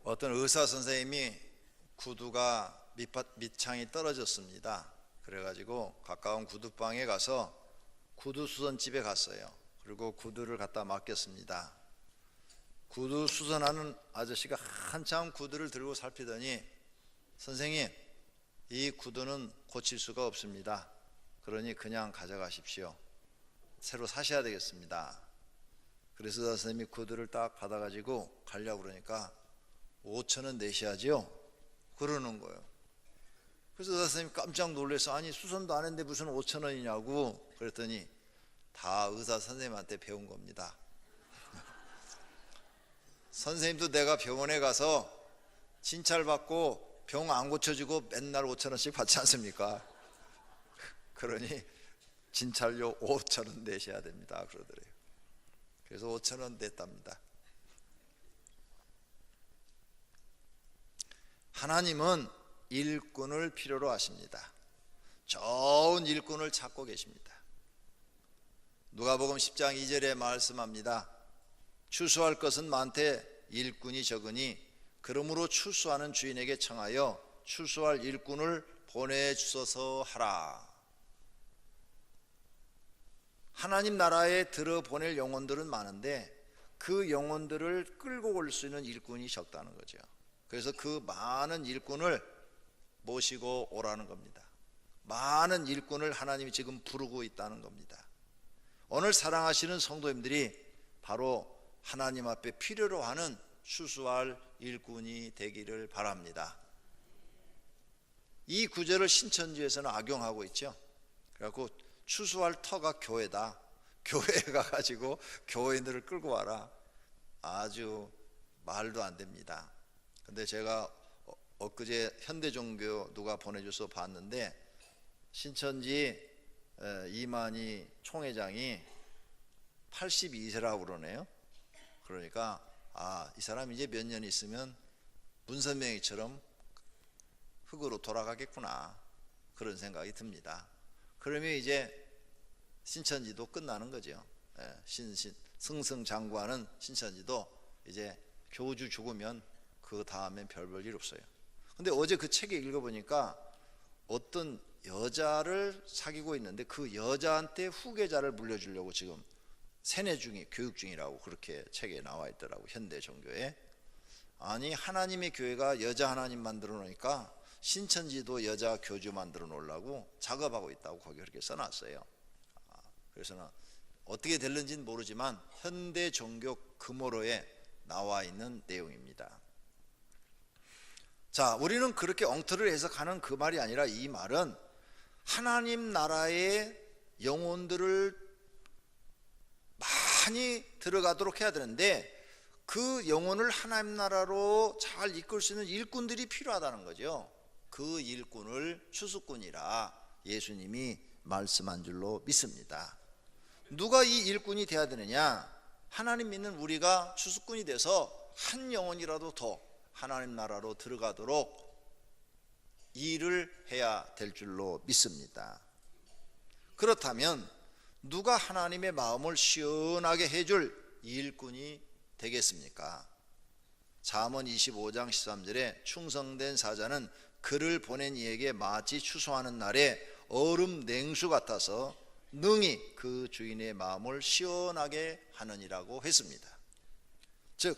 어떤 의사 선생님이 구두가 밑창이 떨어졌습니다. 그래가지고 가까운 구두방에 가서 구두 수선집에 갔어요. 그리고 구두를 갖다 맡겼습니다. 구두 수선하는 아저씨가 한참 구두를 들고 살피더니, 선생님, 이 구두는 고칠 수가 없습니다. 그러니 그냥 가져가십시오. 새로 사셔야 되겠습니다. 그래서 선생님이 구두를 딱 받아가지고 가려고 그러니까 5,000원 내셔야죠 그러는 거예요. 그래서 선생님이 깜짝 놀라서, 아니 수선도 안 했는데 무슨 5,000원이냐고 그랬더니, 다 의사 선생님한테 배운 겁니다. 선생님도 내가 병원에 가서 진찰받고 병 안 고쳐주고 맨날 5,000원씩 받지 않습니까? 그러니 진찰료 5,000원 내셔야 됩니다 그러더래요. 그래서 5,000원 냈답니다. 하나님은 일꾼을 필요로 하십니다. 좋은 일꾼을 찾고 계십니다. 누가복음 10장 2절에 말씀합니다. 추수할 것은 많되 일꾼이 적으니 그러므로 추수하는 주인에게 청하여 추수할 일꾼을 보내주소서 하라. 하나님 나라에 들어보낼 영혼들은 많은데 그 영혼들을 끌고 올 수 있는 일꾼이 적다는 거죠. 그래서 그 많은 일꾼을 모시고 오라는 겁니다. 많은 일꾼을 하나님이 지금 부르고 있다는 겁니다. 오늘 사랑하시는 성도님들이 바로 하나님 앞에 필요로 하는 추수할 일꾼이 되기를 바랍니다. 이 구절을 신천지에서는 악용하고 있죠. 그래갖고 추수할 터가 교회다. 교회에 가가지고 교회인들을 끌고 와라. 아주 말도 안 됩니다. 근데 제가 엊그제 현대종교 누가 보내줘서 봤는데, 신천지 이만희 총회장이 82세라고 그러네요. 그러니까 이 사람 이제 몇 년 있으면 문선명이처럼 흙으로 돌아가겠구나, 그런 생각이 듭니다. 그러면 이제 신천지도 끝나는 거죠. 승승장구하는 신천지도 이제 교주 죽으면 그 다음엔 별 볼 일 없어요. 근데 어제 그 책에 읽어보니까 어떤 여자를 사귀고 있는데 그 여자한테 후계자를 물려주려고 지금 세뇌 중이, 교육 중이라고 그렇게 책에 나와 있더라고, 현대 종교에. 아니, 하나님의 교회가 여자 하나님 만들어 놓으니까 신천지도 여자 교주 만들어 놓으려고 작업하고 있다고 거기 그렇게 써놨어요. 그래서는 어떻게 될는지는 모르지만 현대 종교 금오로에 나와 있는 내용입니다. 자, 우리는 그렇게 엉터리를 해석하는 그 말이 아니라, 이 말은 하나님 나라의 영혼들을 많이 들어가도록 해야 되는데 그 영혼을 하나님 나라로 잘 이끌 수 있는 일꾼들이 필요하다는 거죠. 그 일꾼을 추수꾼이라 예수님이 말씀한 줄로 믿습니다. 누가 이 일꾼이 돼야 되느냐? 하나님 믿는 우리가 추수꾼이 돼서 한 영혼이라도 더 하나님 나라로 들어가도록 일을 해야 될 줄로 믿습니다. 그렇다면 누가 하나님의 마음을 시원하게 해줄 일꾼이 되겠습니까? 잠언 25장 13절에 충성된 사자는 그를 보낸 이에게 마치 추수하는 날에 얼음 냉수 같아서 능히 그 주인의 마음을 시원하게 하느니라고 했습니다. 즉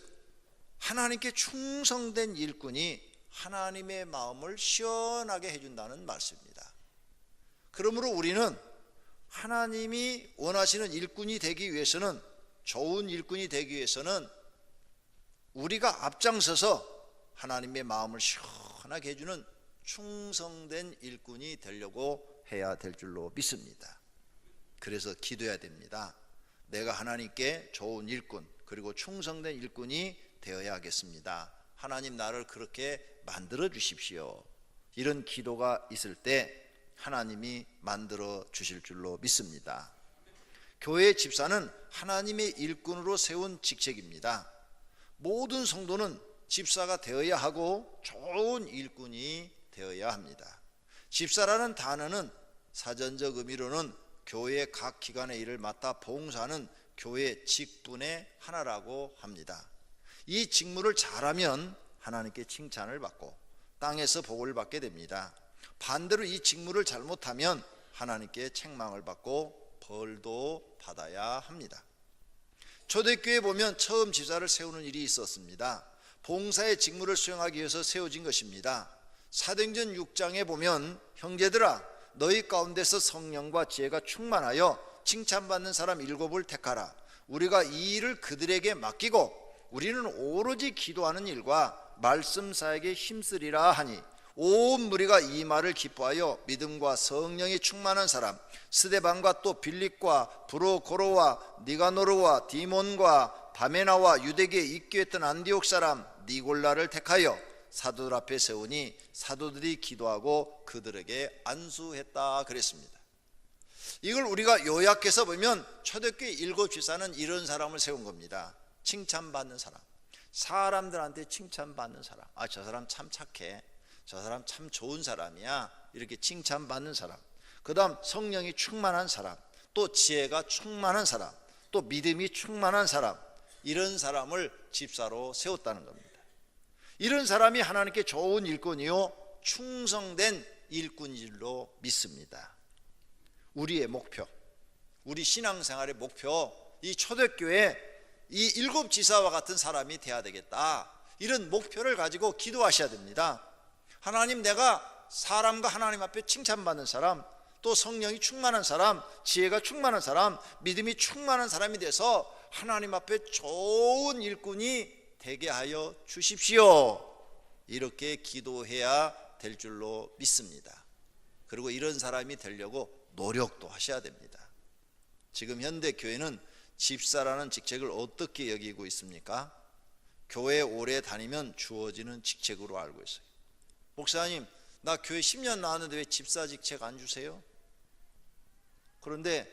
하나님께 충성된 일꾼이 하나님의 마음을 시원하게 해준다는 말씀입니다. 그러므로 우리는 하나님이 원하시는 일꾼이 되기 위해서는, 좋은 일꾼이 되기 위해서는 우리가 앞장서서 하나님의 마음을 시원하게 해주는 충성된 일꾼이 되려고 해야 될 줄로 믿습니다. 그래서 기도해야 됩니다. 내가 하나님께 좋은 일꾼, 그리고 충성된 일꾼이 되어야 하겠습니다. 하나님 나를 그렇게 만들어 주십시오. 이런 기도가 있을 때 하나님이 만들어 주실 줄로 믿습니다. 교회의 집사는 하나님의 일꾼으로 세운 직책입니다. 모든 성도는 집사가 되어야 하고 좋은 일꾼이 되어야 합니다. 집사라는 단어는 사전적 의미로는 교회의 각 기관의 일을 맡아 봉사하는 교회 직분의 하나라고 합니다. 이 직무를 잘하면 하나님께 칭찬을 받고 땅에서 복을 받게 됩니다. 반대로 이 직무를 잘못하면 하나님께 책망을 받고 벌도 받아야 합니다. 초대교회에 보면 처음 집사를 세우는 일이 있었습니다. 봉사의 직무를 수행하기 위해서 세워진 것입니다. 사도행전 6장에 보면 형제들아 너희 가운데서 성령과 지혜가 충만하여 칭찬받는 사람 7을 택하라. 우리가 이 일을 그들에게 맡기고 우리는 오로지 기도하는 일과 말씀 사역에 힘쓰리라 하니 온 무리가 이 말을 기뻐하여 믿음과 성령이 충만한 사람 스데반과 또 빌립과 브로고로와 니가노르와 디몬과 바메나와 유대계에 입교했던 안디옥 사람 니골라를 택하여 사도들 앞에 세우니 사도들이 기도하고 그들에게 안수했다 그랬습니다. 이걸 우리가 요약해서 보면 초대교회 7집사는 이런 사람을 세운 겁니다. 칭찬받는 사람, 사람들한테 칭찬받는 사람. 아, 저 사람 참 착해, 저 사람 참 좋은 사람이야, 이렇게 칭찬받는 사람. 그 다음 성령이 충만한 사람, 또 지혜가 충만한 사람, 또 믿음이 충만한 사람, 이런 사람을 집사로 세웠다는 겁니다. 이런 사람이 하나님께 좋은 일꾼이요 충성된 일꾼일로 믿습니다. 우리의 목표, 우리 신앙생활의 목표, 이 초대교회 이 7지사와 같은 사람이 돼야 되겠다, 이런 목표를 가지고 기도하셔야 됩니다. 하나님, 내가 사람과 하나님 앞에 칭찬받는 사람, 또 성령이 충만한 사람, 지혜가 충만한 사람, 믿음이 충만한 사람이 돼서 하나님 앞에 좋은 일꾼이 되게 하여 주십시오. 이렇게 기도해야 될 줄로 믿습니다. 그리고 이런 사람이 되려고 노력도 하셔야 됩니다. 지금 현대 교회는 집사라는 직책을 어떻게 여기고 있습니까? 교회 오래 다니면 주어지는 직책으로 알고 있어요. 목사님, 나 교회 10년 나왔는데 왜 집사 직책 안 주세요? 그런데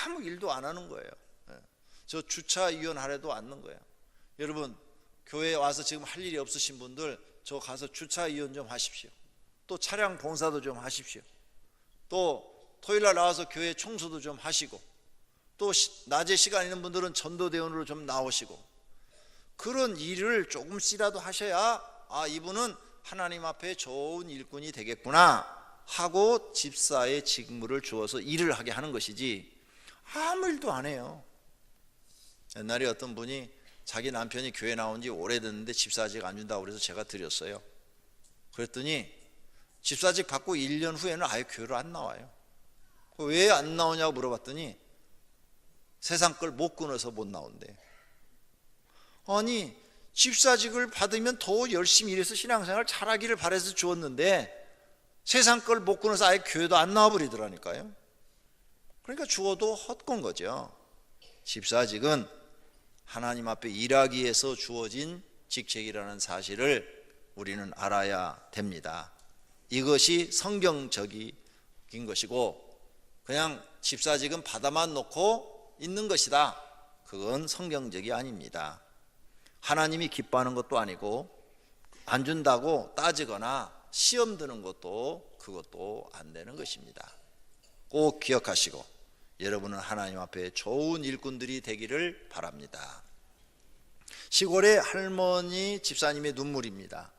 아무 일도 안 하는 거예요. 저 주차위원 하래도 않는 거예요. 여러분, 교회에 와서 지금 할 일이 없으신 분들, 저 가서 주차위원 좀 하십시오. 또 차량 봉사도 좀 하십시오. 또 토요일날 나와서 교회 청소도 좀 하시고, 또 낮에 시간 있는 분들은 전도대원으로 좀 나오시고, 그런 일을 조금씩이라도 하셔야 아, 이분은 하나님 앞에 좋은 일꾼이 되겠구나 하고 집사의 직무를 주어서 일을 하게 하는 것이지 아무 일도 안 해요. 옛날에 어떤 분이 자기 남편이 교회 나온 지 오래됐는데 집사직 안 준다고 그래서 제가 드렸어요. 그랬더니 집사직 받고 1년 후에는 아예 교회로 안 나와요. 왜 안 나오냐고 물어봤더니 세상 걸 못 끊어서 못 나온대. 아니, 집사직을 받으면 더 열심히 일해서 신앙생활 잘하기를 바라서 주었는데 세상 걸 못 끊어서 아예 교회도 안 나와버리더라니까요. 그러니까 주어도 헛건 거죠. 집사직은 하나님 앞에 일하기 위해서 주어진 직책이라는 사실을 우리는 알아야 됩니다. 이것이 성경적인 것이고 그냥 집사직은 받아만 놓고 있는 것이다, 그건 성경적이 아닙니다. 하나님이 기뻐하는 것도 아니고 안 준다고 따지거나 시험 드는 것도 그것도 안 되는 것입니다. 꼭 기억하시고 여러분은 하나님 앞에 좋은 일꾼들이 되기를 바랍니다. 시골의 할머니 집사님의 눈물입니다.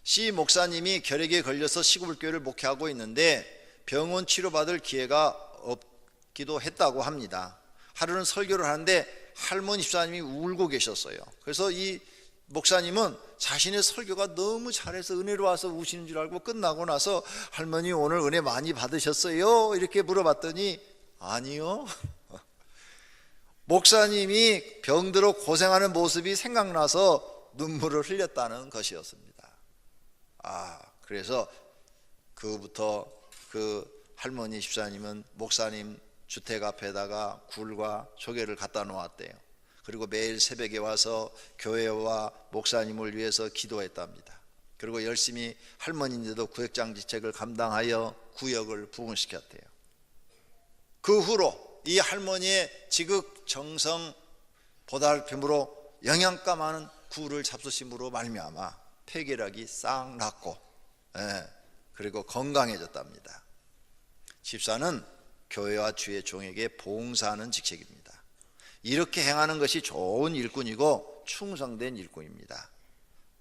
시 목사님이 결핵에 걸려서 시골교회를 목회하고 있는데 병원 치료받을 기회가 없기도 했다고 합니다. 하루는 설교를 하는데 할머니 집사님이 울고 계셨어요. 그래서 이 목사님은 자신의 설교가 너무 잘해서 은혜로 와서 우시는 줄 알고 끝나고 나서 할머니 오늘 은혜 많이 받으셨어요? 이렇게 물어봤더니 아니요. 목사님이 병들어 고생하는 모습이 생각나서 눈물을 흘렸다는 것이었습니다. 그래서 그부터 그 할머니 집사님은 목사님 주택 앞에다가 굴과 조개를 갖다 놓았대요. 그리고 매일 새벽에 와서 교회와 목사님을 위해서 기도했답니다. 그리고 열심히 할머니인데도 구역장 직책을 감당하여 구역을 부흥시켰대요. 그 후로 이 할머니의 지극정성 보살핌으로 영양가 많은 굴을 잡수심으로 말미암아 폐결핵이 싹 났고, 그리고 건강해졌답니다. 집사는 교회와 주의 종에게 봉사하는 직책입니다. 이렇게 행하는 것이 좋은 일꾼이고 충성된 일꾼입니다.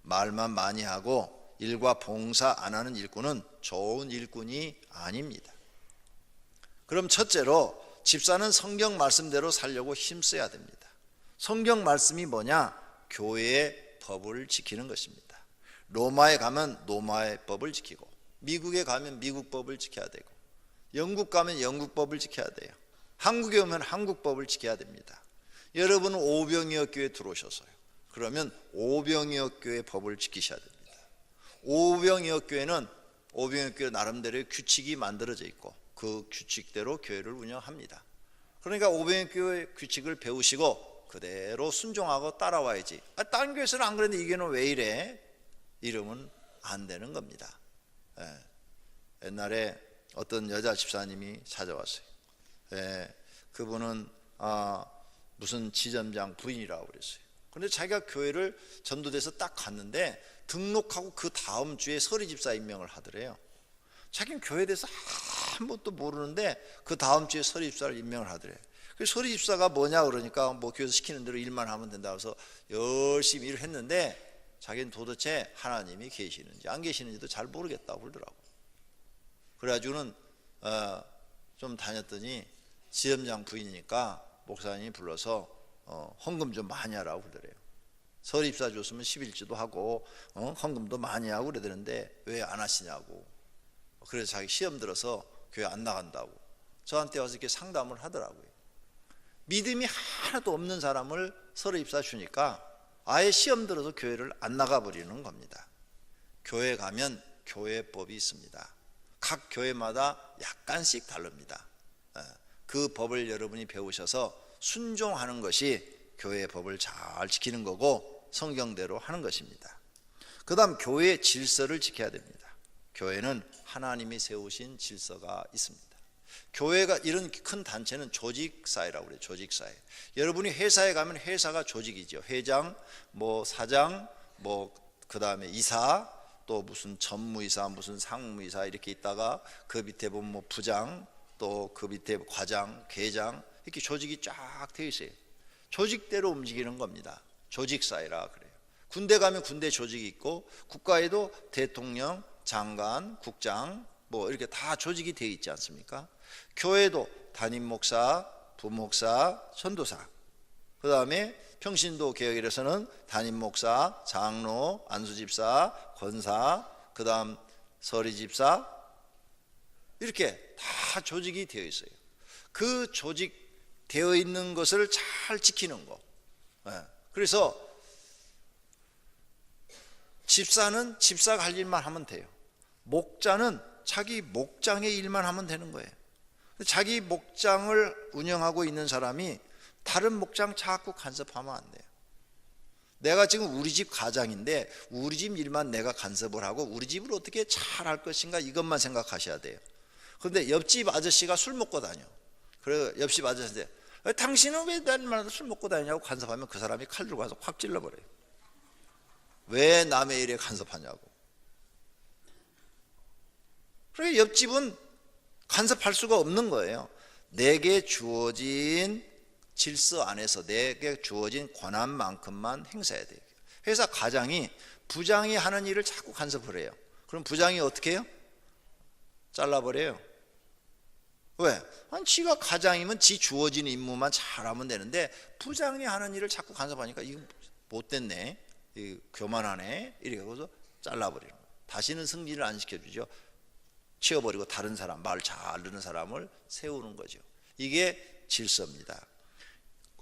말만 많이 하고 일과 봉사 안 하는 일꾼은 좋은 일꾼이 아닙니다. 그럼 첫째로 집사는 성경 말씀대로 살려고 힘써야 됩니다. 성경 말씀이 뭐냐? 교회의 법을 지키는 것입니다. 로마에 가면 로마의 법을 지키고, 미국에 가면 미국 법을 지켜야 되고, 영국 가면 영국 법을 지켜야 돼요. 한국에 오면 한국 법을 지켜야 됩니다. 여러분은 오병이어 교회 들어오셔서요, 그러면 오병이어 교회 법을 지키셔야 됩니다. 오병이어 교회는 오병이어 교회 나름대로의 규칙이 만들어져 있고 그 규칙대로 교회를 운영합니다. 그러니까 오병이어 교회 규칙을 배우시고 그대로 순종하고 따라와야지. 다른 교회에서는 안 그랬는데 이 교회는 왜 이래? 이러면 안 되는 겁니다. 옛날에 어떤 여자 집사님이 찾아왔어요. 그분은 무슨 지점장 부인이라고 그랬어요. 그런데 자기가 교회를 전도돼서 딱 갔는데 등록하고 그 다음 주에 서리 집사 임명을 하더래요. 자기는 교회에 대해서 아무것도 모르는데 그 다음 주에 서리 집사를 임명을 하더래요. 그래서 서리 집사가 뭐냐 그러니까 뭐 교회에서 시키는 대로 일만 하면 된다고 해서 열심히 일을 했는데 자기는 도대체 하나님이 계시는지 안 계시는지도 잘 모르겠다고 그러더라고. 그래가지고는 좀 다녔더니 지점장 부인이니까 목사님이 불러서 헌금 좀 많이 하라고 그러더래요. 서립사 줬으면 11주도 하고 헌금도 많이 하고 그러더는데 왜 안 하시냐고. 그래서 자기 시험 들어서 교회 안 나간다고 저한테 와서 이렇게 상담을 하더라고요. 믿음이 하나도 없는 사람을 서립사 주니까 아예 시험 들어서 교회를 안 나가버리는 겁니다. 교회 가면 교회법이 있습니다. 각 교회마다 약간씩 다릅니다. 그 법을 여러분이 배우셔서 순종하는 것이 교회의 법을 잘 지키는 거고 성경대로 하는 것입니다. 그 다음 교회의 질서를 지켜야 됩니다. 교회는 하나님이 세우신 질서가 있습니다. 교회가 이런 큰 단체는 조직사회라고 그래요. 조직사회. 여러분이 회사에 가면 회사가 조직이죠. 회장, 뭐 사장, 뭐 그 다음에 이사, 또 무슨 전무이사, 무슨 상무이사 이렇게 있다가 그 밑에 보면 뭐 부장, 또 그 밑에 과장, 계장 이렇게 조직이 쫙 되어 있어요. 조직대로 움직이는 겁니다. 조직사회라 그래요. 군대 가면 군대 조직이 있고 국가에도 대통령, 장관, 국장 뭐 이렇게 다 조직이 되어 있지 않습니까? 교회도 담임 목사, 부목사, 전도사, 그 다음에 평신도 개혁일에서는 담임 목사, 장로, 안수집사, 권사, 그 다음 서리집사 이렇게 다 조직이 되어 있어요. 그 조직 되어 있는 것을 잘 지키는 거. 그래서 집사는 집사가 할 일만 하면 돼요. 목자는 자기 목장의 일만 하면 되는 거예요. 자기 목장을 운영하고 있는 사람이 다른 목장 자꾸 간섭하면 안 돼요. 내가 지금 우리 집 가장인데 우리 집 일만 내가 간섭을 하고 우리 집을 어떻게 잘할 것인가 이것만 생각하셔야 돼요. 그런데 옆집 아저씨가 술 먹고 다녀. 그래 옆집 아저씨한테 당신은 왜 날마다 술 먹고 다니냐고 간섭하면 그 사람이 칼 들고 가서 확 찔러버려요. 왜 남의 일에 간섭하냐고. 그러니까 옆집은 간섭할 수가 없는 거예요. 내게 주어진 질서 안에서 내게 주어진 권한만큼만 행사해야 돼요. 회사 가장이 부장이 하는 일을 자꾸 간섭을 해요. 그럼 부장이 어떻게 해요? 잘라버려요. 왜? 아니 지가 가장이면 지 주어진 임무만 잘하면 되는데 부장이 하는 일을 자꾸 간섭하니까 이거 못됐네, 이거 교만하네 이렇게 해서 잘라버리는 거예요. 다시는 승진을 안 시켜주죠. 치워버리고 다른 사람, 말 잘 듣는 사람을 세우는 거죠. 이게 질서입니다.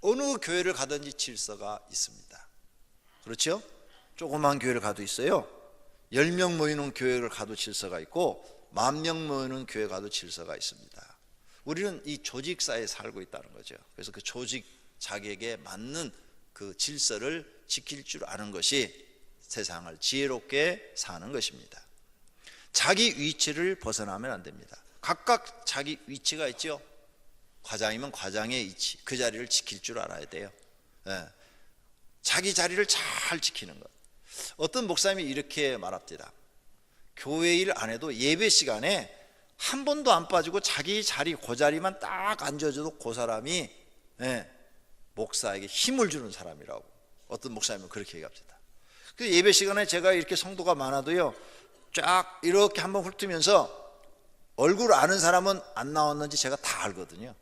어느 교회를 가든지 질서가 있습니다. 그렇죠? 조그만 교회를 가도 있어요. 10명 모이는 교회를 가도 질서가 있고 10,000명 모이는 교회 가도 질서가 있습니다. 우리는 이 조직사회에 살고 있다는 거죠. 그래서 그 조직 자격에 맞는 그 질서를 지킬 줄 아는 것이 세상을 지혜롭게 사는 것입니다. 자기 위치를 벗어나면 안 됩니다. 각각 자기 위치가 있죠. 과장이면 과장의 위치, 그 자리를 지킬 줄 알아야 돼요. 자기 자리를 잘 지키는 것. 어떤 목사님이 이렇게 말합니다. 교회 일 안 해도 예배 시간에 한 번도 안 빠지고 자기 자리 그 자리만 딱 앉아줘도 그 사람이 목사에게 힘을 주는 사람이라고. 어떤 목사님은 그렇게 얘기합니다. 그 예배 시간에 제가 이렇게 성도가 많아도요, 쫙 이렇게 한번 훑으면서 얼굴 아는 사람은 안 나왔는지 제가 다 알거든요.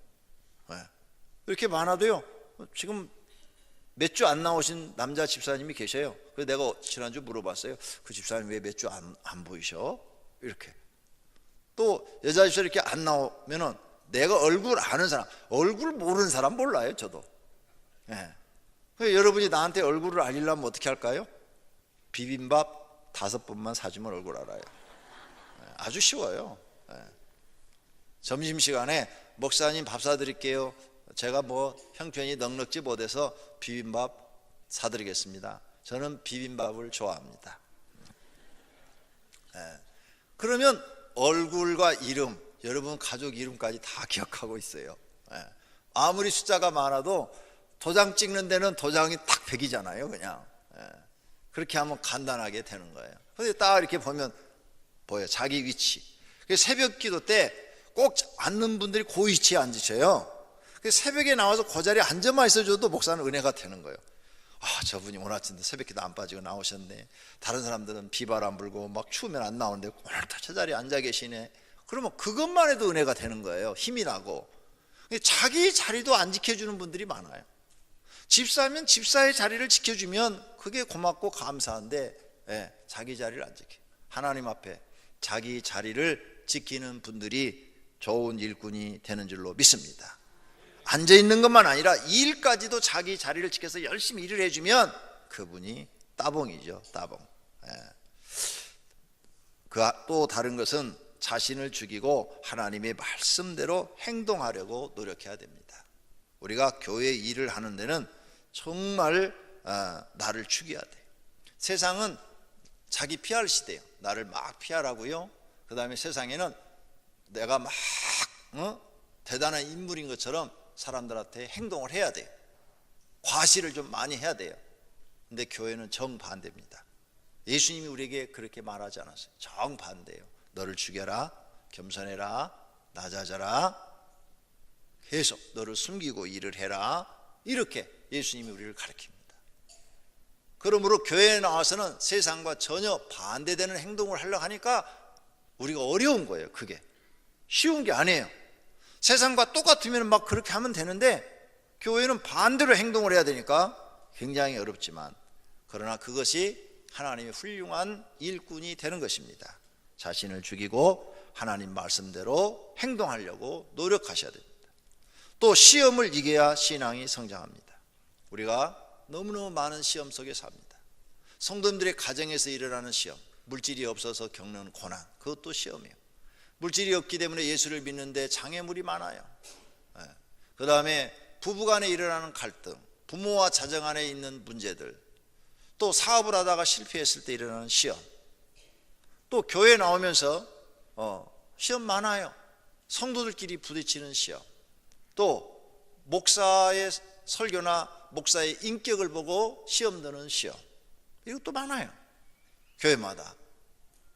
이렇게 많아도요, 지금 몇 주 안 나오신 남자 집사님이 계셔요. 그래서 내가 지난주 물어봤어요. 그 집사님 왜 몇 주 안 보이셔? 이렇게. 또 여자 집사 이렇게 안 나오면은 내가 얼굴 아는 사람, 얼굴 모르는 사람 몰라요, 저도. 여러분이 나한테 얼굴을 알리려면 어떻게 할까요? 비빔밥 5번만 사주면 얼굴 알아요. 아주 쉬워요. 점심시간에 목사님 밥 사드릴게요. 제가 뭐 형편이 넉넉지 못해서 비빔밥 사드리겠습니다. 저는 비빔밥을 좋아합니다. 그러면 얼굴과 이름, 여러분 가족 이름까지 다 기억하고 있어요. 아무리 숫자가 많아도 도장 찍는 데는 도장이 딱 100이잖아요, 그냥. 그렇게 하면 간단하게 되는 거예요. 근데 딱 이렇게 보면 보여요, 자기 위치. 새벽 기도 때 꼭 앉는 분들이 그 위치에 앉으셔요. 새벽에 나와서 그 자리에 앉아만 있어줘도 목사는 은혜가 되는 거예요. 아, 저분이 오늘 아침에 새벽 기도 안 빠지고 나오셨네. 다른 사람들은 비바람 불고 막 추우면 안 나오는데 오늘도 저 자리에 앉아 계시네. 그러면 그것만 해도 은혜가 되는 거예요. 힘이 나고. 자기 자리도 안 지켜주는 분들이 많아요. 집사면 집사의 자리를 지켜주면 그게 고맙고 감사한데, 자기 자리를 안 지켜. 하나님 앞에 자기 자리를 지키는 분들이 좋은 일꾼이 되는 줄로 믿습니다. 앉아있는 것만 아니라 일까지도 자기 자리를 지켜서 열심히 일을 해주면 그분이 따봉이죠, 따봉. 또 다른 것은 자신을 죽이고 하나님의 말씀대로 행동하려고 노력해야 됩니다. 우리가 교회 일을 하는 데는 정말 나를 죽여야 돼. 세상은 자기 피할 시대예요. 나를 막 피하라고요. 그 다음에 세상에는 내가 막 대단한 인물인 것처럼 사람들한테 행동을 해야 돼요. 과시를 좀 많이 해야 돼요. 근데 교회는 정반대입니다. 예수님이 우리에게 그렇게 말하지 않았어요. 정반대예요. 너를 죽여라, 겸손해라, 낮아져라, 계속 너를 숨기고 일을 해라, 이렇게 예수님이 우리를 가르칩니다. 그러므로 교회에 나와서는 세상과 전혀 반대되는 행동을 하려고 하니까 우리가 어려운 거예요. 그게 쉬운 게 아니에요. 세상과 똑같으면 막 그렇게 하면 되는데 교회는 반대로 행동을 해야 되니까 굉장히 어렵지만, 그러나 그것이 하나님의 훌륭한 일꾼이 되는 것입니다. 자신을 죽이고 하나님 말씀대로 행동하려고 노력하셔야 됩니다. 또 시험을 이겨야 신앙이 성장합니다. 우리가 너무너무 많은 시험 속에 삽니다. 성도님들의 가정에서 일어나는 시험, 물질이 없어서 겪는 고난, 그것도 시험이에요. 물질이 없기 때문에 예수를 믿는데 장애물이 많아요. 그 다음에 부부간에 일어나는 갈등, 부모와 자정 안에 있는 문제들, 또 사업을 하다가 실패했을 때 일어나는 시험, 또 교회 나오면서 시험 많아요. 성도들끼리 부딪히는 시험, 또 목사의 설교나 목사의 인격을 보고 시험 드는 시험, 이것도 많아요. 교회마다.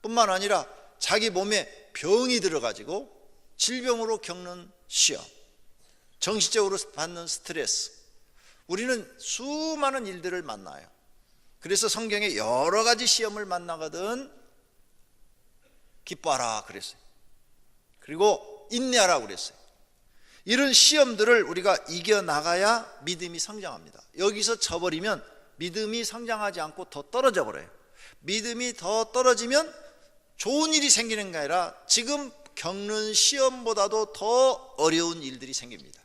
뿐만 아니라 자기 몸에 병이 들어가지고 질병으로 겪는 시험, 정신적으로 받는 스트레스, 우리는 수많은 일들을 만나요. 그래서 성경에 여러 가지 시험을 만나거든 기뻐하라 그랬어요. 그리고 인내하라 그랬어요. 이런 시험들을 우리가 이겨나가야 믿음이 성장합니다. 여기서 져버리면 믿음이 성장하지 않고 더 떨어져 버려요. 믿음이 더 떨어지면 좋은 일이 생기는 게 아니라 지금 겪는 시험보다도 더 어려운 일들이 생깁니다.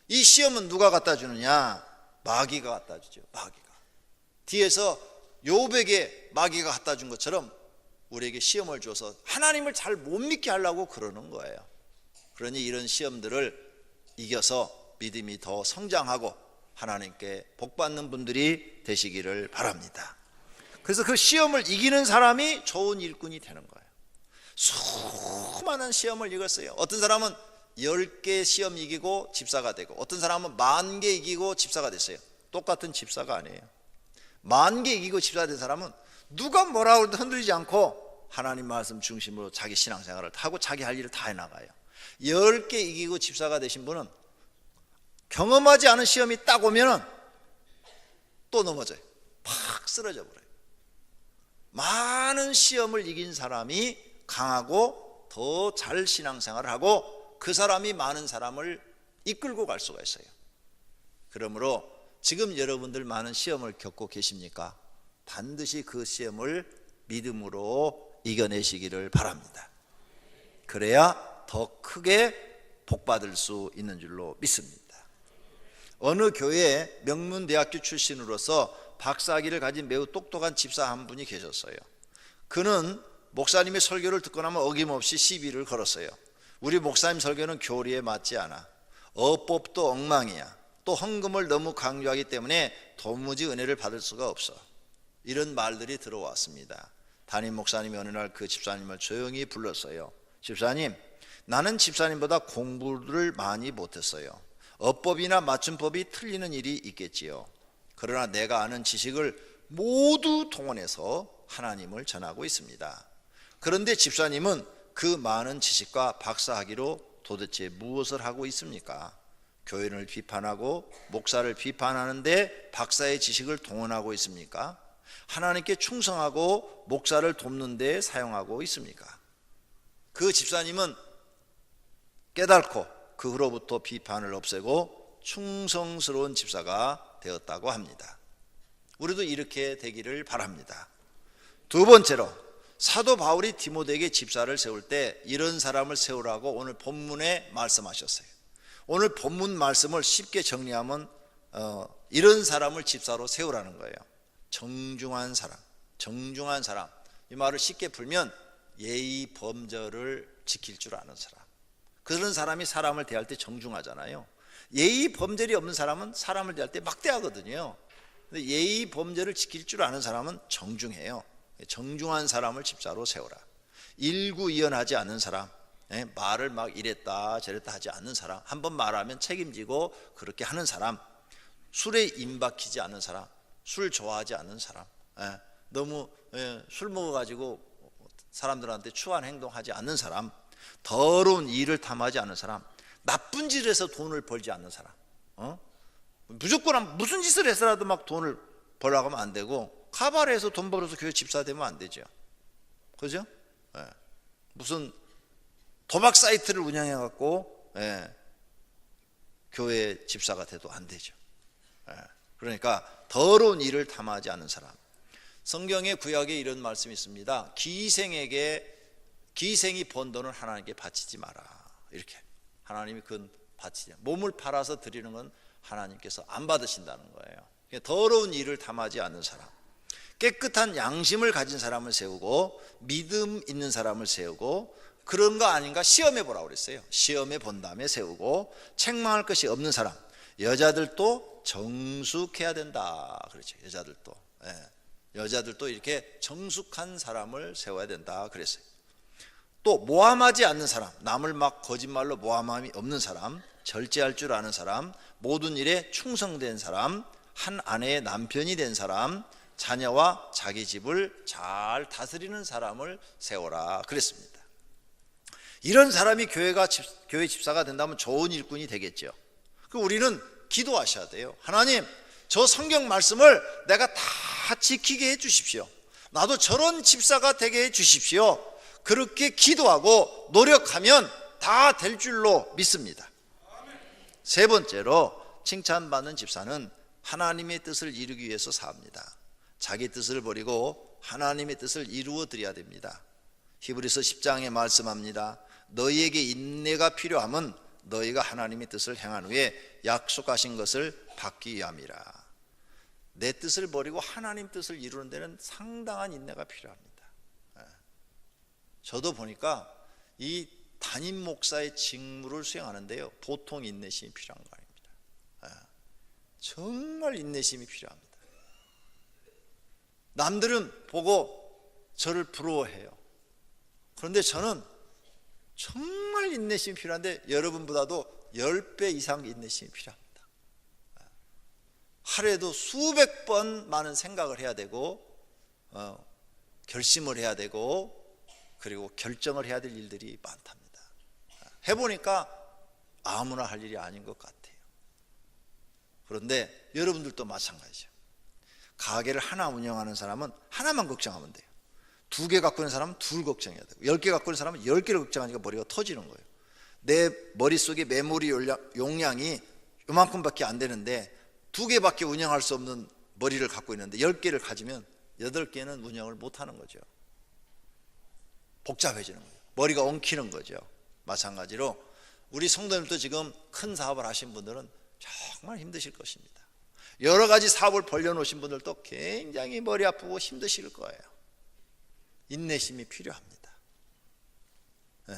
이 시험은 누가 갖다 주느냐? 마귀가 갖다 주죠. 마귀가. 뒤에서 욥에게 마귀가 갖다 준 것처럼 우리에게 시험을 줘서 하나님을 잘 못 믿게 하려고 그러는 거예요. 그러니 이런 시험들을 이겨서 믿음이 더 성장하고 하나님께 복받는 분들이 되시기를 바랍니다. 그래서 그 시험을 이기는 사람이 좋은 일꾼이 되는 거예요. 수많은 시험을 이겼어요. 어떤 사람은 10개 시험 이기고 집사가 되고, 어떤 사람은 10,000개 이기고 집사가 됐어요. 똑같은 집사가 아니에요. 10,000개 이기고 집사가 된 사람은 누가 뭐라고 해도 흔들리지 않고 하나님 말씀 중심으로 자기 신앙생활을 하고 자기 할 일을 다 해나가요. 10개 이기고 집사가 되신 분은 경험하지 않은 시험이 딱 오면은 또 넘어져요. 팍 쓰러져 버려요. 많은 시험을 이긴 사람이 강하고 더 잘 신앙생활을 하고 그 사람이 많은 사람을 이끌고 갈 수가 있어요. 그러므로 지금 여러분들 많은 시험을 겪고 계십니까? 반드시 그 시험을 믿음으로 이겨내시기를 바랍니다. 그래야 더 크게 복받을 수 있는 줄로 믿습니다. 어느 교회에 명문대학교 출신으로서 박사학위를 가진 매우 똑똑한 집사 한 분이 계셨어요. 그는 목사님의 설교를 듣고 나면 어김없이 시비를 걸었어요. 우리 목사님 설교는 교리에 맞지 않아. 어법도 엉망이야. 또 헌금을 너무 강조하기 때문에 도무지 은혜를 받을 수가 없어. 이런 말들이 들어왔습니다. 담임 목사님이 어느 날 그 집사님을 조용히 불렀어요. 집사님, 나는 집사님보다 공부를 많이 못했어요. 어법이나 맞춤법이 틀리는 일이 있겠지요. 그러나 내가 아는 지식을 모두 동원해서 하나님을 전하고 있습니다. 그런데 집사님은 그 많은 지식과 박사학위로 도대체 무엇을 하고 있습니까? 교회를 비판하고 목사를 비판하는데 박사의 지식을 동원하고 있습니까? 하나님께 충성하고 목사를 돕는 데 사용하고 있습니까? 그 집사님은 깨닫고 그 후로부터 비판을 없애고 충성스러운 집사가 되었다고 합니다. 우리도 이렇게 되기를 바랍니다. 두 번째로, 사도 바울이 디모데에게 집사를 세울 때 이런 사람을 세우라고 오늘 본문에 말씀하셨어요. 오늘 본문 말씀을 쉽게 정리하면 이런 사람을 집사로 세우라는 거예요. 정중한 사람, 정중한 사람. 이 말을 쉽게 풀면 예의 범절을 지킬 줄 아는 사람. 그런 사람이 사람을 대할 때 정중하잖아요. 예의 범절이 없는 사람은 사람을 대할 때 막대하거든요. 근데 예의 범절을 지킬 줄 아는 사람은 정중해요. 정중한 사람을 집사로 세우라. 일구이연하지 않는 사람, 말을 막 이랬다 저랬다 하지 않는 사람, 한번 말하면 책임지고 그렇게 하는 사람, 술에 임박히지 않는 사람, 술 좋아하지 않는 사람, 너무 술 먹어가지고 사람들한테 추한 행동하지 않는 사람, 더러운 일을 탐하지 않는 사람, 나쁜 짓을 해서 돈을 벌지 않는 사람, 무조건 무슨 짓을 해서라도 막 돈을 벌려고 하면 안 되고, 카바레에서 돈 벌어서 교회 집사 되면 안 되죠. 그죠? 무슨 도박 사이트를 운영해 갖고 교회 집사가 돼도 안 되죠. 그러니까 더러운 일을 탐하지 않는 사람. 성경의 구약에 이런 말씀이 있습니다. 기생이 번 돈을 하나님께 바치지 마라. 이렇게 하나님이 그건 바치지, 몸을 팔아서 드리는 건 하나님께서 안 받으신다는 거예요. 더러운 일을 탐하지 않는 사람, 깨끗한 양심을 가진 사람을 세우고 믿음 있는 사람을 세우고, 그런 거 아닌가 시험해 보라고 그랬어요. 시험해 본 다음에 세우고, 책망할 것이 없는 사람. 여자들도 정숙해야 된다 그렇죠. 여자들도 이렇게 정숙한 사람을 세워야 된다 그랬어요. 또 모함하지 않는 사람, 남을 막 거짓말로 모함함이 없는 사람, 절제할 줄 아는 사람, 모든 일에 충성된 사람, 한 아내의 남편이 된 사람, 자녀와 자기 집을 잘 다스리는 사람을 세워라 그랬습니다. 이런 사람이 교회 집사가 된다면 좋은 일꾼이 되겠죠. 우리는 기도하셔야 돼요. 하나님, 저 성경 말씀을 내가 다 지키게 해 주십시오. 나도 저런 집사가 되게 해 주십시오. 그렇게 기도하고 노력하면 다 될 줄로 믿습니다. 세 번째로, 칭찬받는 집사는 하나님의 뜻을 이루기 위해서 삽니다. 자기 뜻을 버리고 하나님의 뜻을 이루어 드려야 됩니다. 히브리서 10장에 말씀합니다. 너희에게 인내가 필요함은 너희가 하나님의 뜻을 행한 후에 약속하신 것을 받기 위함이라. 내 뜻을 버리고 하나님 뜻을 이루는 데는 상당한 인내가 필요합니다. 저도 보니까 이 담임 목사의 직무를 수행하는데요, 보통 인내심이 필요한 거 아닙니다. 정말 인내심이 필요합니다. 남들은 보고 저를 부러워해요. 그런데 저는 정말 인내심이 필요한데 여러분보다도 10배 이상 인내심이 필요합니다. 하루에도 수백 번 많은 생각을 해야 되고, 결심을 해야 되고, 그리고 결정을 해야 될 일들이 많답니다. 해보니까 아무나 할 일이 아닌 것 같아요. 그런데 여러분들도 마찬가지죠. 가게를 하나 운영하는 사람은 하나만 걱정하면 돼요. 2개 갖고 있는 사람은 2 걱정해야 되고 10개 갖고 있는 사람은 10개를 걱정하니까 머리가 터지는 거예요. 내 머릿속에 메모리 용량이 요만큼밖에 안 되는데 2개밖에 운영할 수 없는 머리를 갖고 있는데 10개를 가지면 8개는 운영을 못하는 거죠. 복잡해지는 거예요. 머리가 엉키는 거죠. 마찬가지로 우리 성도님도 지금 큰 사업을 하신 분들은 정말 힘드실 것입니다. 여러 가지 사업을 벌려놓으신 분들도 굉장히 머리 아프고 힘드실 거예요. 인내심이 필요합니다. 네.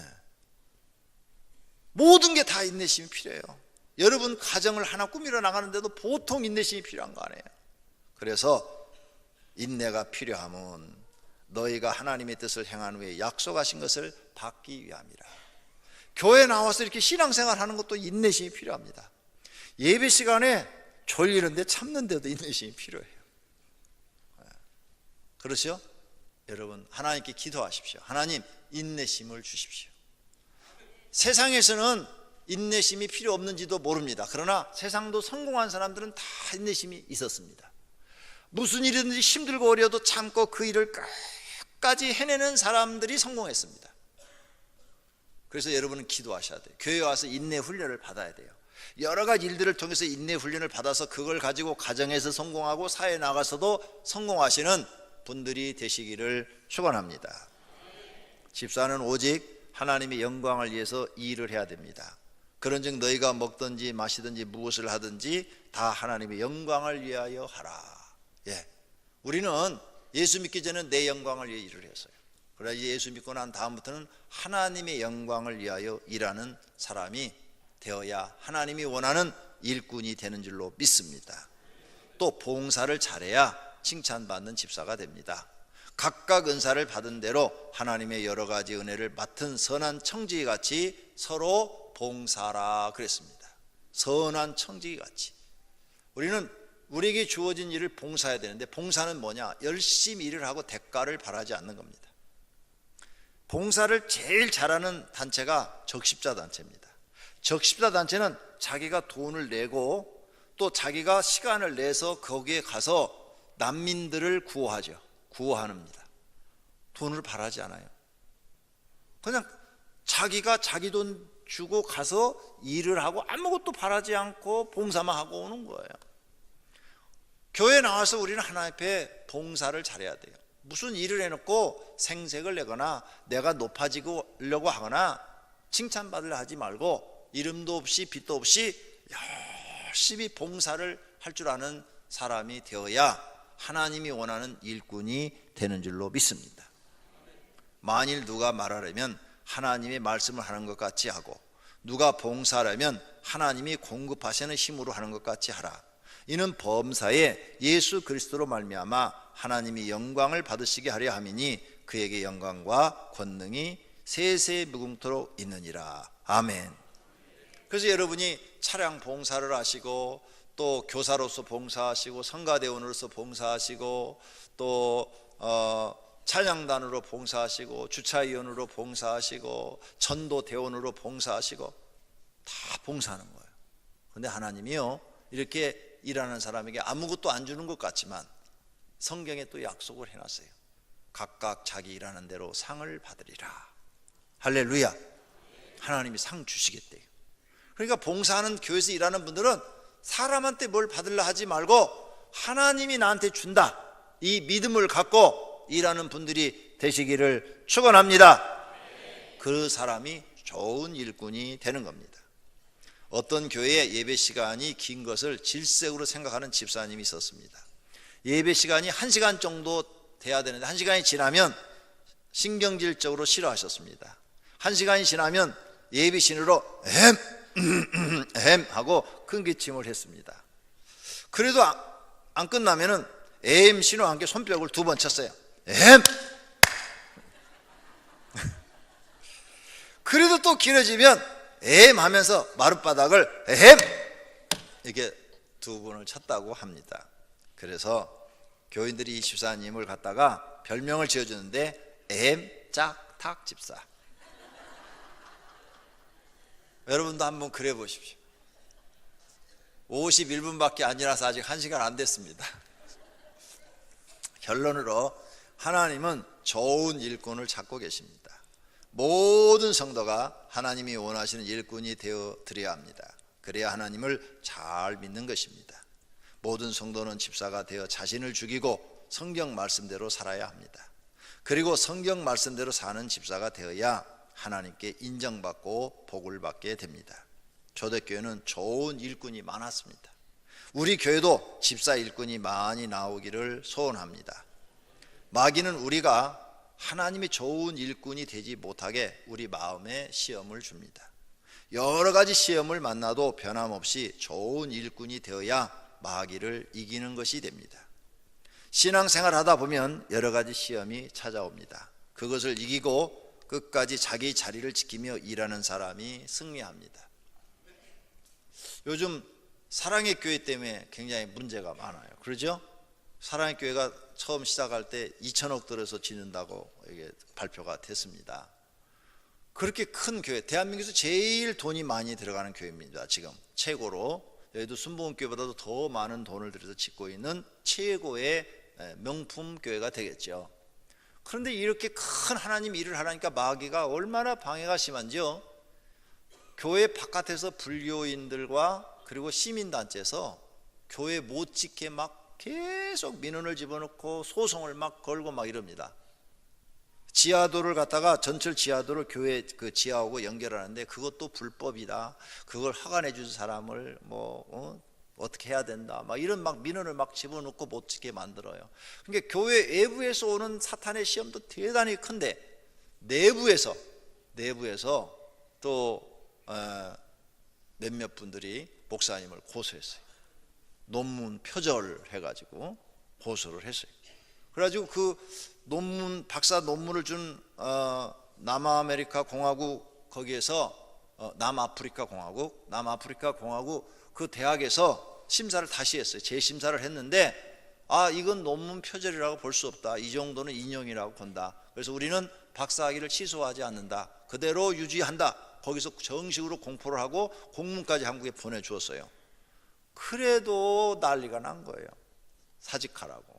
모든 게 다 인내심이 필요해요. 여러분 가정을 하나 꾸미러 나가는데도 보통 인내심이 필요한 거 아니에요. 그래서 인내가 필요하면 너희가 하나님의 뜻을 행한 후에 약속하신 것을 받기 위함이라. 교회 나와서 이렇게 신앙생활 하는 것도 인내심이 필요합니다. 예배 시간에 졸리는데 참는데도 인내심이 필요해요. 그렇죠? 여러분 하나님께 기도하십시오. 하나님 인내심을 주십시오. 세상에서는 인내심이 필요 없는지도 모릅니다. 그러나 세상도 성공한 사람들은 다 인내심이 있었습니다. 무슨 일이든지 힘들고 어려도 참고 그 일을 끝까지 해내는 사람들이 성공했습니다. 그래서 여러분은 기도하셔야 돼요. 교회에 와서 인내 훈련을 받아야 돼요. 여러 가지 일들을 통해서 인내 훈련을 받아서 그걸 가지고 가정에서 성공하고 사회에 나가서도 성공하시는 분들이 되시기를 축원합니다. 집사는 오직 하나님의 영광을 위해서 이 일을 해야 됩니다. 그런즉 너희가 먹든지 마시든지 무엇을 하든지 다 하나님의 영광을 위하여 하라. 예, 우리는 예수 믿기 전에 내 영광을 위해 일을 했어요. 그러나 이제 예수 믿고 난 다음부터는 하나님의 영광을 위하여 일하는 사람이 되어야 하나님이 원하는 일꾼이 되는 줄로 믿습니다. 또 봉사를 잘해야 칭찬받는 집사가 됩니다. 각각 은사를 받은 대로 하나님의 여러 가지 은혜를 맡은 선한 청지기 같이 서로 봉사라 그랬습니다. 선한 청지기 같이. 우리는 우리에게 주어진 일을 봉사해야 되는데 봉사는 뭐냐? 열심히 일을 하고 대가를 바라지 않는 겁니다. 봉사를 제일 잘하는 단체가 적십자 단체입니다. 적십자 단체는 자기가 돈을 내고 또 자기가 시간을 내서 거기에 가서 난민들을 구호하죠. 구호합니다. 돈을 바라지 않아요. 그냥 자기가 자기 돈 주고 가서 일을 하고 아무것도 바라지 않고 봉사만 하고 오는 거예요. 교회에 나와서 우리는 하나님 앞에 봉사를 잘해야 돼요. 무슨 일을 해놓고 생색을 내거나 내가 높아지려고 하거나 칭찬받으려 하지 말고 이름도 없이 빛도 없이 열심히 봉사를 할 줄 아는 사람이 되어야 하나님이 원하는 일꾼이 되는 줄로 믿습니다. 만일 누가 말하려면 하나님의 말씀을 하는 것 같이 하고 누가 봉사하려면 하나님이 공급하시는 힘으로 하는 것 같이 하라. 이는 범사에 예수 그리스도로 말미암아 하나님이 영광을 받으시게 하려 함이니 그에게 영광과 권능이 세세 무궁토록 있느니라. 아멘. 그래서 여러분이 차량 봉사를 하시고 또 교사로서 봉사하시고 성가대원으로서 봉사하시고 또 찬양단으로 봉사하시고 주차위원으로 봉사하시고 전도대원으로 봉사하시고 다 봉사하는 거예요. 그런데 하나님이요 이렇게 일하는 사람에게 아무것도 안 주는 것 같지만 성경에 또 약속을 해놨어요. 각각 자기 일하는 대로 상을 받으리라. 할렐루야. 하나님이 상 주시겠대요. 그러니까 봉사하는 교회에서 일하는 분들은 사람한테 뭘 받으려 하지 말고 하나님이 나한테 준다 이 믿음을 갖고 일하는 분들이 되시기를 축원합니다. 그 사람이 좋은 일꾼이 되는 겁니다. 어떤 교회에 예배 시간이 긴 것을 질색으로 생각하는 집사님이 있었습니다. 예배 시간이 1시간 정도 돼야 되는데 1시간이 지나면 신경질적으로 싫어하셨습니다. 1시간이 지나면 예비신으로 하고 큰 기침을 했습니다. 그래도 안 끝나면은 신호와 함께 손뼉을 2번 쳤어요. 그래도 또 길어지면 하면서 마룻바닥을 이렇게 2번을 쳤다고 합니다. 그래서 교인들이 이 집사님을 갖다가 별명을 지어주는데 짝탁 집사. 여러분도 한번 그래 보십시오. 51분밖에 아니라서 아직 1시간 안 됐습니다. 결론으로 하나님은 좋은 일꾼을 찾고 계십니다. 모든 성도가 하나님이 원하시는 일꾼이 되어 드려야 합니다. 그래야 하나님을 잘 믿는 것입니다. 모든 성도는 집사가 되어 자신을 죽이고 성경 말씀대로 살아야 합니다. 그리고 성경 말씀대로 사는 집사가 되어야 하나님께 인정받고 복을 받게 됩니다. 초대교회는 좋은 일꾼이 많았습니다. 우리 교회도 집사 일꾼이 많이 나오기를 소원합니다. 마귀는 우리가 하나님이 좋은 일꾼이 되지 못하게 우리 마음에 시험을 줍니다. 여러 가지 시험을 만나도 변함없이 좋은 일꾼이 되어야 마귀를 이기는 것이 됩니다. 신앙생활 하다 보면 여러 가지 시험이 찾아옵니다. 그것을 이기고 끝까지 자기 자리를 지키며 일하는 사람이 승리합니다. 요즘 사랑의 교회 때문에 굉장히 문제가 많아요. 그러죠? 사랑의 교회가 처음 시작할 때 2천억 들여서 짓는다고 이게 발표가 됐습니다. 그렇게 큰 교회, 대한민국에서 제일 돈이 많이 들어가는 교회입니다. 지금 최고로. 여기도 순복음교회보다도 더 많은 돈을 들여서 짓고 있는 최고의 명품 교회가 되겠죠. 그런데 이렇게 큰 하나님 일을 하라니까 마귀가 얼마나 방해가 심한지요. 교회 바깥에서 불교인들과 그리고 시민단체에서 교회 못 짓게 막 계속 민원을 집어넣고 소송을 막 걸고 막 이럽니다. 지하도를 갖다가 전철 지하도를 교회 그 지하하고 연결하는데 그것도 불법이다. 그걸 허가내 준 사람을 어떻게 해야 된다. 막 이런 막 민원을 막 집어넣고 못 짓게 만들어요. 그러니까 교회 외부에서 오는 사탄의 시험도 대단히 큰데 내부에서 또 몇몇 분들이 목사님을 고소했어요. 논문 표절해가지고 고소를 했어요. 그래가지고 그 논문 박사 논문을 준 남아메리카 공화국 거기에서 남아프리카 공화국 그 대학에서 심사를 다시 했어요. 재심사를 했는데 이건 논문 표절이라고 볼 수 없다. 이 정도는 인용이라고 본다. 그래서 우리는 박사학위를 취소하지 않는다. 그대로 유지한다. 거기서 정식으로 공포를 하고 공문까지 한국에 보내주었어요. 그래도 난리가 난 거예요. 사직하라고.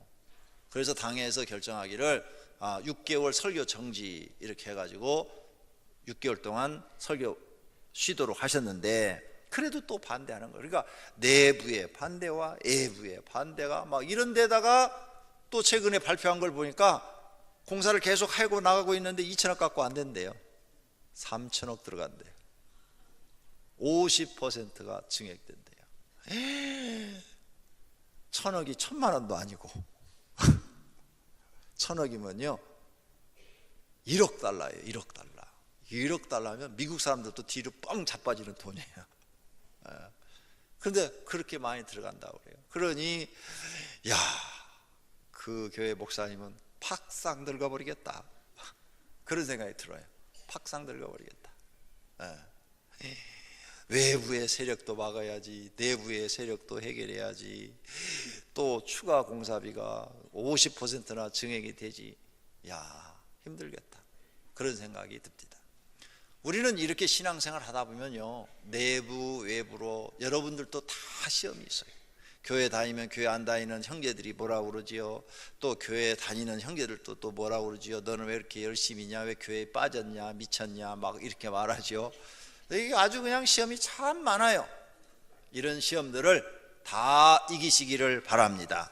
그래서 당에서 결정하기를 6개월 설교 정지 이렇게 해가지고 6개월 동안 설교 쉬도록 하셨는데 그래도 또 반대하는 거예요. 그러니까 내부의 반대와 외부의 반대가 막 이런 데다가 또 최근에 발표한 걸 보니까 공사를 계속 하고 나가고 있는데 2천억 갖고 안 된대요. 3천억 들어간대요. 50%가 증액된대요. 1,000억이 1,000만 원도 아니고 1,000억이면요 1억 달러예요. 1억 달러. 1억 달러면 미국 사람들도 뒤로 뻥 자빠지는 돈이에요. 그런데 그렇게 많이 들어간다고 그래요. 그러니 그 교회 목사님은 팍상 들어버리겠다. 그런 생각이 들어요. 팍상 들어버리겠다. 외부의 세력도 막아야지, 내부의 세력도 해결해야지, 또 추가 공사비가 50%나 증액이 되지. 힘들겠다. 그런 생각이 듭니다. 우리는 이렇게 신앙생활 하다 보면요, 내부 외부로 여러분들도 다 시험이 있어요. 교회 다니면 교회 안 다니는 형제들이 뭐라고 그러지요. 또 교회 다니는 형제들도 또 뭐라고 그러지요. 너는 왜 이렇게 열심히냐, 왜 교회에 빠졌냐, 미쳤냐, 막 이렇게 말하죠. 이게 아주 그냥 시험이 참 많아요. 이런 시험들을 다 이기시기를 바랍니다.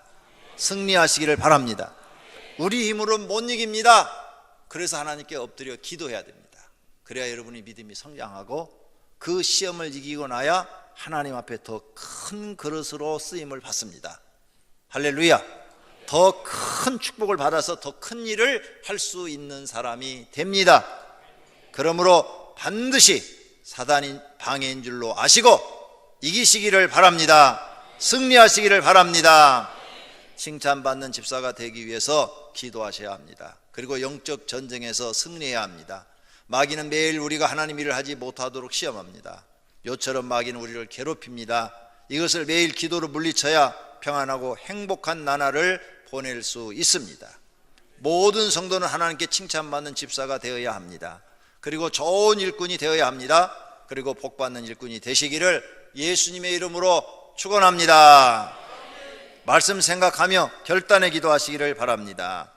승리하시기를 바랍니다. 우리 힘으로는 못 이깁니다. 그래서 하나님께 엎드려 기도해야 됩니다. 그래야 여러분이 믿음이 성장하고 그 시험을 이기고 나야 하나님 앞에 더 큰 그릇으로 쓰임을 받습니다. 할렐루야. 더 큰 축복을 받아서 더 큰 일을 할 수 있는 사람이 됩니다. 그러므로 반드시 사단이 방해인 줄로 아시고 이기시기를 바랍니다. 승리하시기를 바랍니다. 칭찬받는 집사가 되기 위해서 기도하셔야 합니다. 그리고 영적 전쟁에서 승리해야 합니다. 마귀는 매일 우리가 하나님 일을 하지 못하도록 시험합니다. 요처럼 마귀는 우리를 괴롭힙니다. 이것을 매일 기도로 물리쳐야 평안하고 행복한 나날을 보낼 수 있습니다. 모든 성도는 하나님께 칭찬받는 집사가 되어야 합니다. 그리고 좋은 일꾼이 되어야 합니다. 그리고 복받는 일꾼이 되시기를 예수님의 이름으로 축원합니다. 말씀 생각하며 결단의 기도하시기를 바랍니다.